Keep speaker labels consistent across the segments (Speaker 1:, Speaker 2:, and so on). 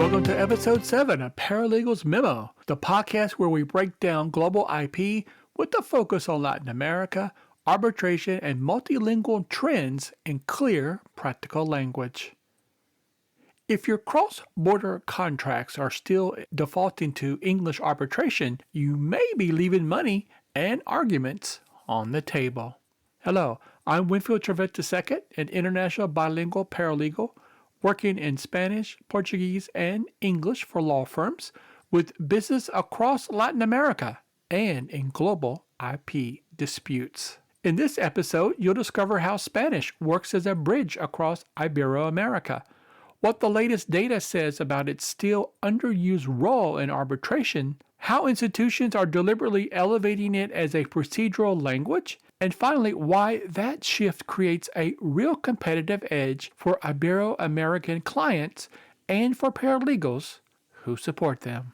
Speaker 1: Welcome to episode 7 of Paralegals Memo, the podcast where we break down global IP with a focus on Latin America, arbitration, and multilingual trends in clear, practical language. If your cross-border contracts are still defaulting to English arbitration, you may be leaving money and arguments on the table. Hello, I'm Winfield Cervantes II, an international bilingual paralegal working in Spanish, Portuguese, and English for law firms with business across Latin America and in global IP disputes. In this episode, you'll discover how Spanish works as a bridge across Ibero America, what the latest data says about its still underused role in arbitration, how institutions are deliberately elevating it as a procedural language, and finally, why that shift creates a real competitive edge for Ibero American clients and for paralegals who support them.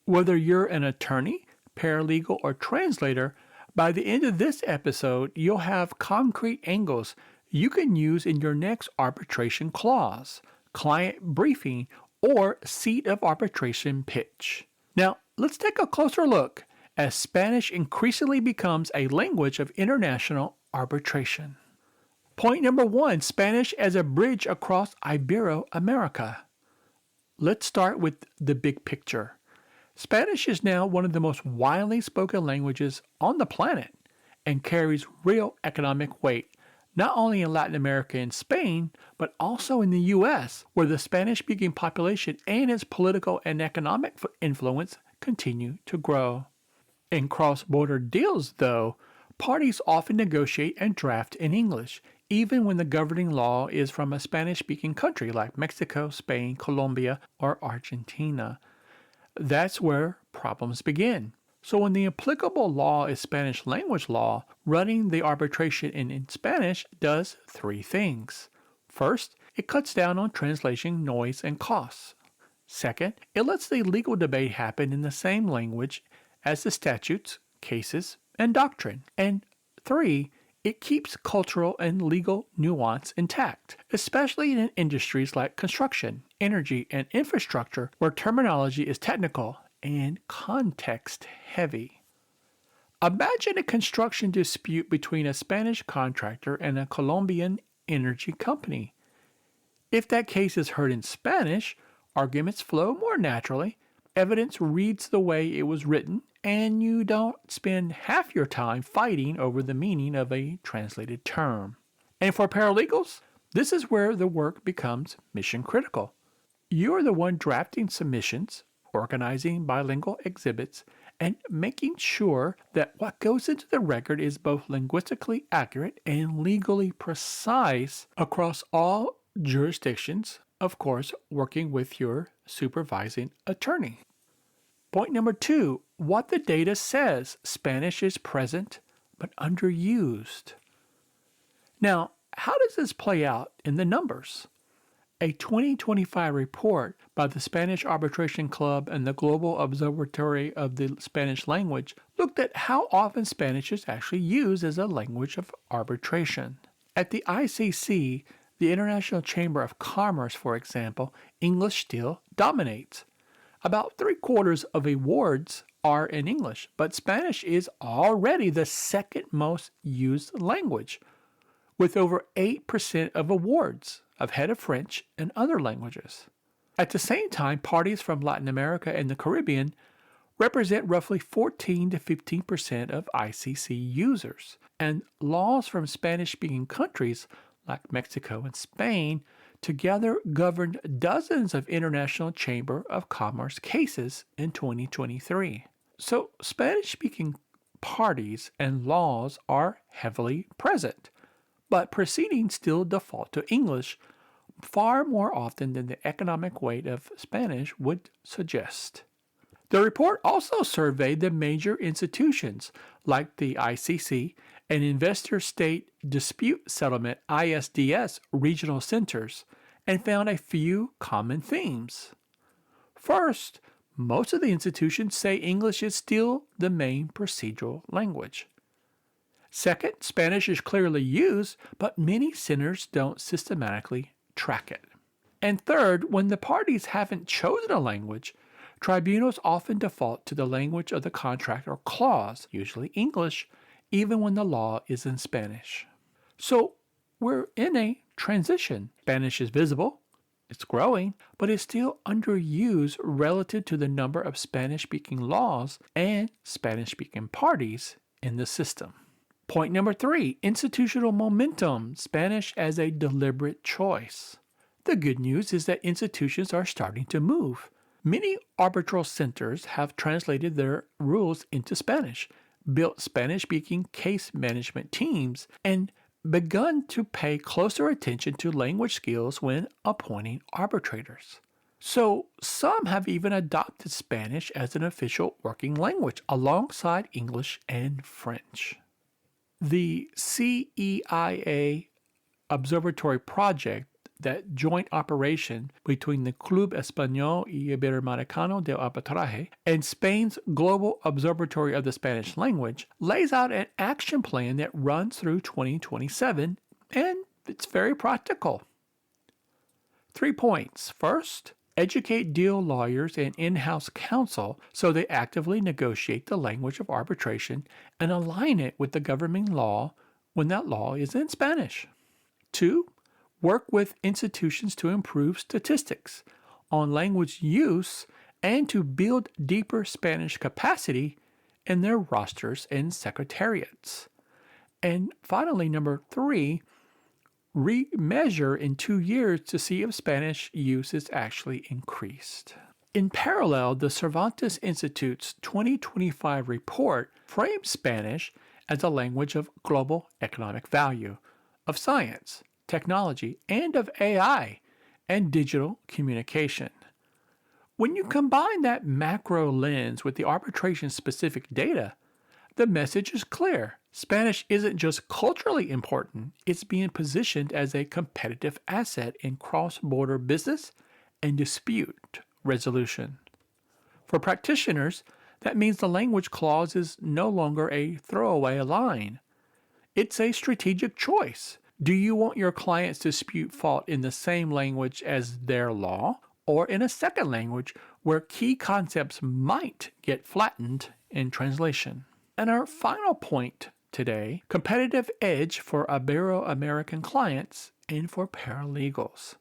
Speaker 1: Whether you're an attorney, paralegal, or translator, by the end of this episode, you'll have concrete angles you can use in your next arbitration clause, client briefing, or seat of arbitration pitch. Now, let's take a closer look as Spanish increasingly becomes a language of international arbitration. Point number 1, Spanish as a bridge across Ibero America. Let's start with the big picture. Spanish is now one of the most widely spoken languages on the planet and carries real economic weight, not only in Latin America and Spain, but also in the U.S., where the Spanish-speaking population and its political and economic influence continue to grow. In cross-border deals, though, parties often negotiate and draft in English, even when the governing law is from a Spanish-speaking country like Mexico, Spain, Colombia, or Argentina. That's where problems begin. So when the applicable law is Spanish language law, running the arbitration in Spanish does 3 things. First, it cuts down on translation noise and costs. Second, it lets the legal debate happen in the same language as the statutes, cases, and doctrine. And 3, it keeps cultural and legal nuance intact, especially in industries like construction, energy, and infrastructure where terminology is technical and context heavy. Imagine a construction dispute between a Spanish contractor and a Colombian energy company. If that case is heard in Spanish, arguments flow more naturally, evidence reads the way it was written, and you don't spend half your time fighting over the meaning of a translated term. And for paralegals, this is where the work becomes mission critical. You are the one drafting submissions, organizing bilingual exhibits, and making sure that what goes into the record is both linguistically accurate and legally precise across all jurisdictions, of course, working with your supervising attorney. Point number 2, what the data says. Spanish is present but underused. Now, how does this play out in the numbers? A 2025 report by the Spanish Arbitration Club and the Global Observatory of the Spanish Language looked at how often Spanish is actually used as a language of arbitration. At the ICC, the International Chamber of Commerce, for example, English still dominates. About 3/4 of awards are in English, but Spanish is already the second most used language, with over 8% of awards ahead of French and other languages. At the same time, parties from Latin America and the Caribbean represent roughly 14 to 15% of ICC users, and laws from Spanish-speaking countries like Mexico and Spain together governed dozens of International Chamber of Commerce cases in 2023. So Spanish-speaking parties and laws are heavily present, but proceedings still default to English far more often than the economic weight of Spanish would suggest. The report also surveyed the major institutions like the ICC and Investor State Dispute Settlement ISDS regional centers and found a few common themes. First, most of the institutions say English is still the main procedural language. Second, Spanish is clearly used, but many centers don't systematically track it. And third, when the parties haven't chosen a language, tribunals often default to the language of the contract or clause, usually English, even when the law is in Spanish. So we're in a transition. Spanish is visible, it's growing, but it's still underused relative to the number of Spanish-speaking laws and Spanish-speaking parties in the system. Point number 3, institutional momentum, Spanish as a deliberate choice. The good news is that institutions are starting to move. Many arbitral centers have translated their rules into Spanish, built Spanish-speaking case management teams, and begun to pay closer attention to language skills when appointing arbitrators. So some have even adopted Spanish as an official working language alongside English and French. The CEIA Observatory project, that joint operation between the Club Español y Iberoamericano de Arbitraje and Spain's Global Observatory of the Spanish Language, lays out an action plan that runs through 2027, and it's very practical. 3 points. First, educate deal lawyers and in-house counsel so they actively negotiate the language of arbitration and align it with the governing law when that law is in Spanish. 2, work with institutions to improve statistics on language use and to build deeper Spanish capacity in their rosters and secretariats. And finally, number 3, remeasure in 2 years to see if Spanish use is actually increased. In parallel, the Cervantes Institute's 2025 report frames Spanish as a language of global economic value, of science, technology, and of AI and digital communication. When you combine that macro lens with the arbitration-specific data, the message is clear. Spanish isn't just culturally important, it's being positioned as a competitive asset in cross-border business and dispute resolution. For practitioners, that means the language clause is no longer a throwaway line. It's a strategic choice. Do you want your clients to dispute fault in the same language as their law, or in a second language where key concepts might get flattened in translation? And our final point today, competitive edge for Ibero American clients and for paralegals.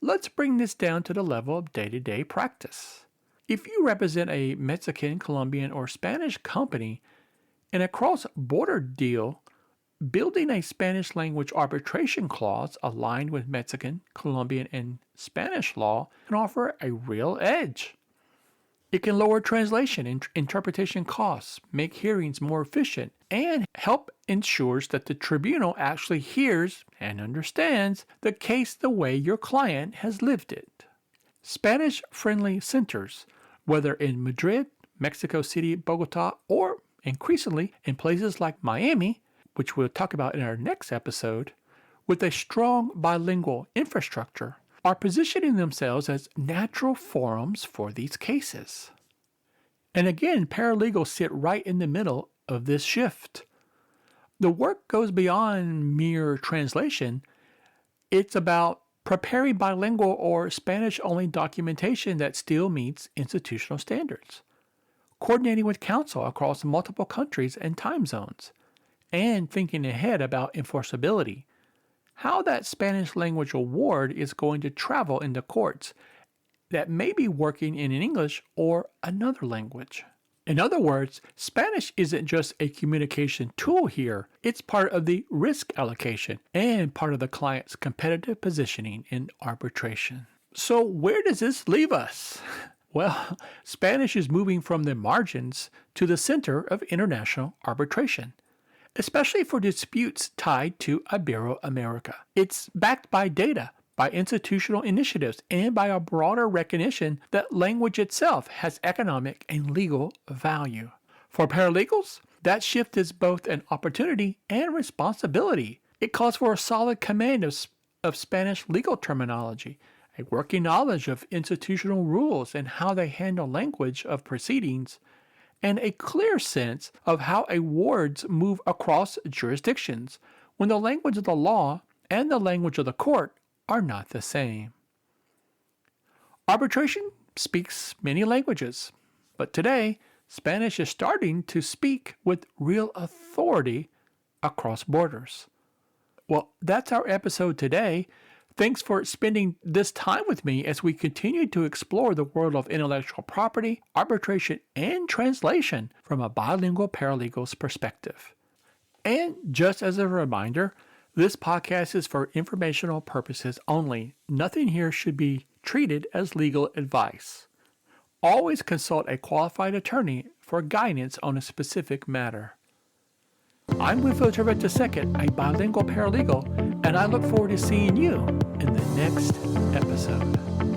Speaker 1: Let's bring this down to the level of day-to-day practice. If you represent a Mexican, Colombian, or Spanish company in a cross-border deal, building a Spanish language arbitration clause aligned with Mexican, Colombian, and Spanish law can offer a real edge. It can lower translation and interpretation costs, make hearings more efficient, and help ensures that the tribunal actually hears and understands the case the way your client has lived it. Spanish-friendly centers, whether in Madrid, Mexico City, Bogota, or increasingly in places like Miami, which we'll talk about in our next episode, with a strong bilingual infrastructure, are positioning themselves as natural forums for these cases. And again, paralegals sit right in the middle of this shift. The work goes beyond mere translation. It's about preparing bilingual or Spanish-only documentation that still meets institutional standards, coordinating with counsel across multiple countries and time zones, and thinking ahead about enforceability, how that Spanish language award is going to travel into courts that may be working in English or another language. In other words, Spanish isn't just a communication tool here, it's part of the risk allocation and part of the client's competitive positioning in arbitration. So where does this leave us? Well, Spanish is moving from the margins to the center of international arbitration, especially for disputes tied to Ibero America. It's backed by data, by institutional initiatives, and by a broader recognition that language itself has economic and legal value. For paralegals, that shift is both an opportunity and responsibility. It calls for a solid command of Spanish legal terminology, a working knowledge of institutional rules and how they handle language of proceedings, and a clear sense of how awards move across jurisdictions when the language of the law and the language of the court are not the same. Arbitration speaks many languages, but today, Spanish is starting to speak with real authority across borders. Well, that's our episode today. Thanks for spending this time with me as we continue to explore the world of intellectual property, arbitration, and translation from a bilingual paralegal's perspective. And just as a reminder, this podcast is for informational purposes only. Nothing here should be treated as legal advice. Always consult a qualified attorney for guidance on a specific matter. I'm with Cervantes Institute, a bilingual paralegal, and I look forward to seeing you in the next episode.